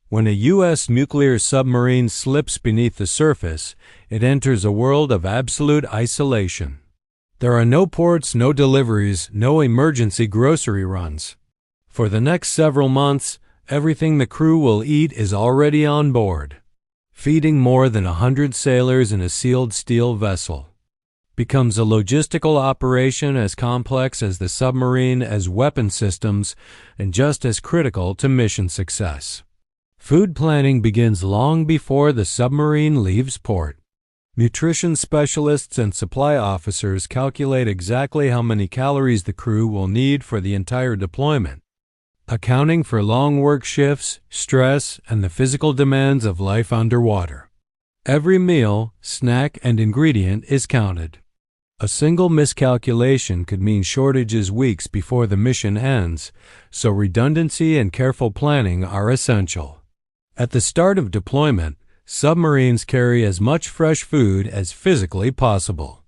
When a U.S. nuclear submarine slips beneath the surface, it enters a world of absolute isolation. There are no ports, no deliveries, no emergency grocery runs. For the next several months, everything the crew will eat is already on board. Feeding more than 100 sailors in a sealed steel vessel becomes a logistical operation as complex as the submarine, as weapon systems, and just as critical to mission success. Food planning begins long before the submarine leaves port. Nutrition specialists and supply officers calculate exactly how many calories the crew will need for the entire deployment, accounting for long work shifts, stress, and the physical demands of life underwater. Every meal, snack, and ingredient is counted. A single miscalculation could mean shortages weeks before the mission ends, so redundancy and careful planning are essential. At the start of deployment, submarines carry as much fresh food as physically possible.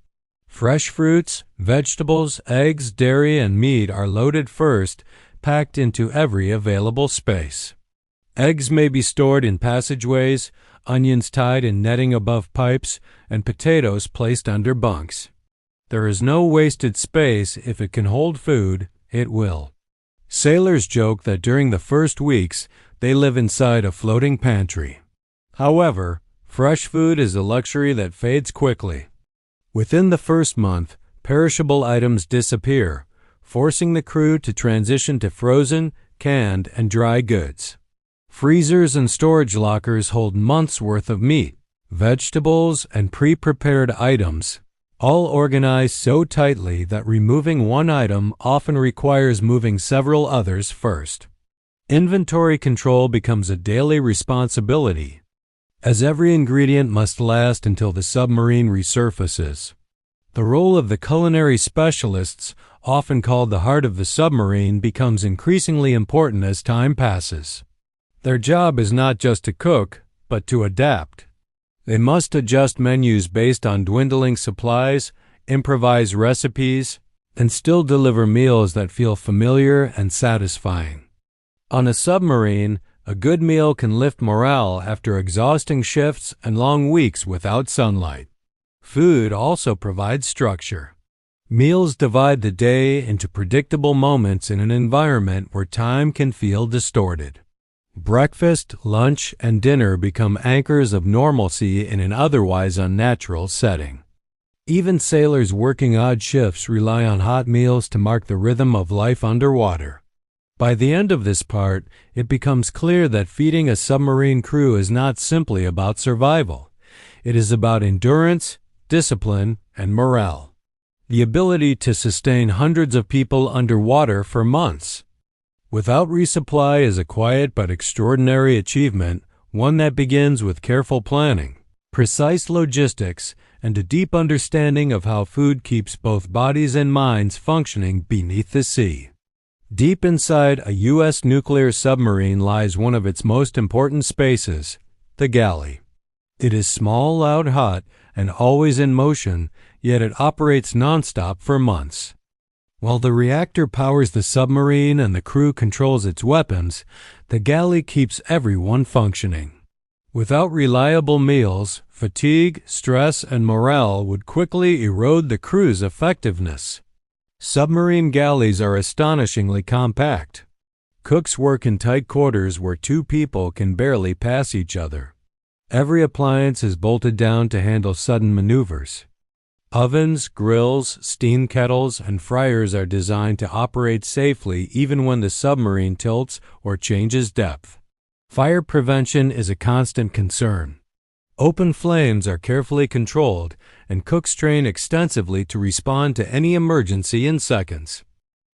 Fresh fruits, vegetables, eggs, dairy, and meat are loaded first, packed into every available space. Eggs may be stored in passageways, onions tied in netting above pipes, and potatoes placed under bunks. There is no wasted space. If it can hold food, it will. Sailors joke that during the first weeks, they live inside a floating pantry. However, fresh food is a luxury that fades quickly. Within the first month, perishable items disappear, forcing the crew to transition to frozen, canned, and dry goods. Freezers and storage lockers hold months' worth of meat, vegetables, and pre-prepared items, all organized so tightly that removing one item often requires moving several others first. Inventory control becomes a daily responsibility, as every ingredient must last until the submarine resurfaces. The role of the culinary specialists, often called the heart of the submarine, becomes increasingly important as time passes. Their job is not just to cook, but to adapt. They must adjust menus based on dwindling supplies, improvise recipes, and still deliver meals that feel familiar and satisfying. On a submarine, a good meal can lift morale after exhausting shifts and long weeks without sunlight. Food also provides structure. Meals divide the day into predictable moments in an environment where time can feel distorted. Breakfast, lunch, and dinner become anchors of normalcy in an otherwise unnatural setting. Even sailors working odd shifts rely on hot meals to mark the rhythm of life underwater. By the end of this part, it becomes clear that feeding a submarine crew is not simply about survival. It is about endurance, discipline, and morale. The ability to sustain hundreds of people underwater for months without resupply is a quiet but extraordinary achievement, one that begins with careful planning, precise logistics, and a deep understanding of how food keeps both bodies and minds functioning beneath the sea. Deep inside a U.S. nuclear submarine lies one of its most important spaces, the galley. It is small, loud, hot, and always in motion, yet it operates nonstop for months. While the reactor powers the submarine and the crew controls its weapons, the galley keeps everyone functioning. Without reliable meals, fatigue, stress, and morale would quickly erode the crew's effectiveness. Submarine galleys are astonishingly compact. Cooks work in tight quarters where two people can barely pass each other. Every appliance is bolted down to handle sudden maneuvers. Ovens, grills, steam kettles, and fryers are designed to operate safely even when the submarine tilts or changes depth. Fire prevention is a constant concern. Open flames are carefully controlled, and cooks train extensively to respond to any emergency in seconds.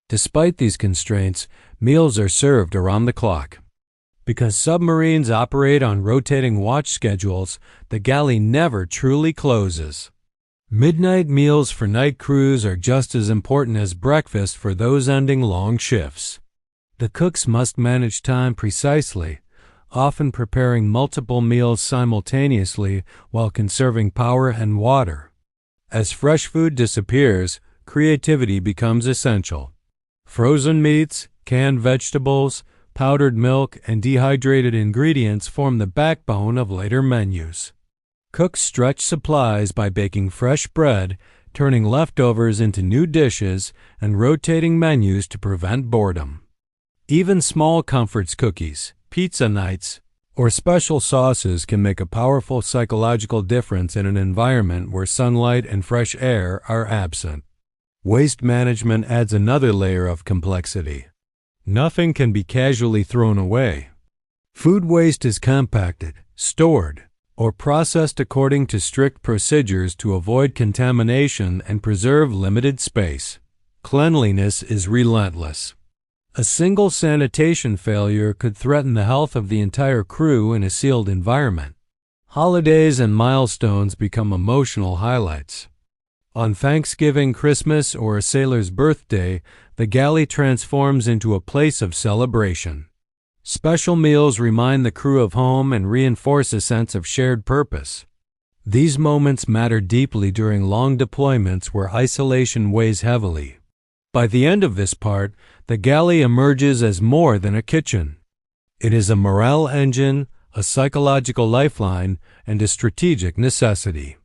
Despite these constraints, meals are served around the clock. Because submarines operate on rotating watch schedules, the galley never truly closes. Midnight meals for night crews are just as important as breakfast for those ending long shifts. The cooks must manage time precisely, often preparing multiple meals simultaneously while conserving power and water. As fresh food disappears, creativity becomes essential. Frozen meats, canned vegetables, powdered milk, and dehydrated ingredients form the backbone of later menus. Cooks stretch supplies by baking fresh bread, turning leftovers into new dishes, and rotating menus to prevent boredom. Even small comforts, cookies, pizza nights, or special sauces can make a powerful psychological difference in an environment where sunlight and fresh air are absent. Waste management adds another layer of complexity. Nothing can be casually thrown away. Food waste is compacted, stored, or processed according to strict procedures to avoid contamination and preserve limited space. Cleanliness is relentless. A single sanitation failure could threaten the health of the entire crew in a sealed environment. Holidays and milestones become emotional highlights. On Thanksgiving, Christmas, or a sailor's birthday, the galley transforms into a place of celebration. Special meals remind the crew of home and reinforce a sense of shared purpose. These moments matter deeply during long deployments where isolation weighs heavily. By the end of this part, the galley emerges as more than a kitchen. It is a morale engine, a psychological lifeline, and a strategic necessity.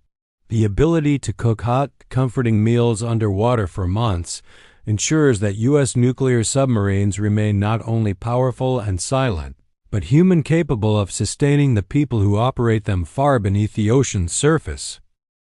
The ability to cook hot, comforting meals underwater for months ensures that U.S. nuclear submarines remain not only powerful and silent, but human, capable of sustaining the people who operate them far beneath the ocean's surface.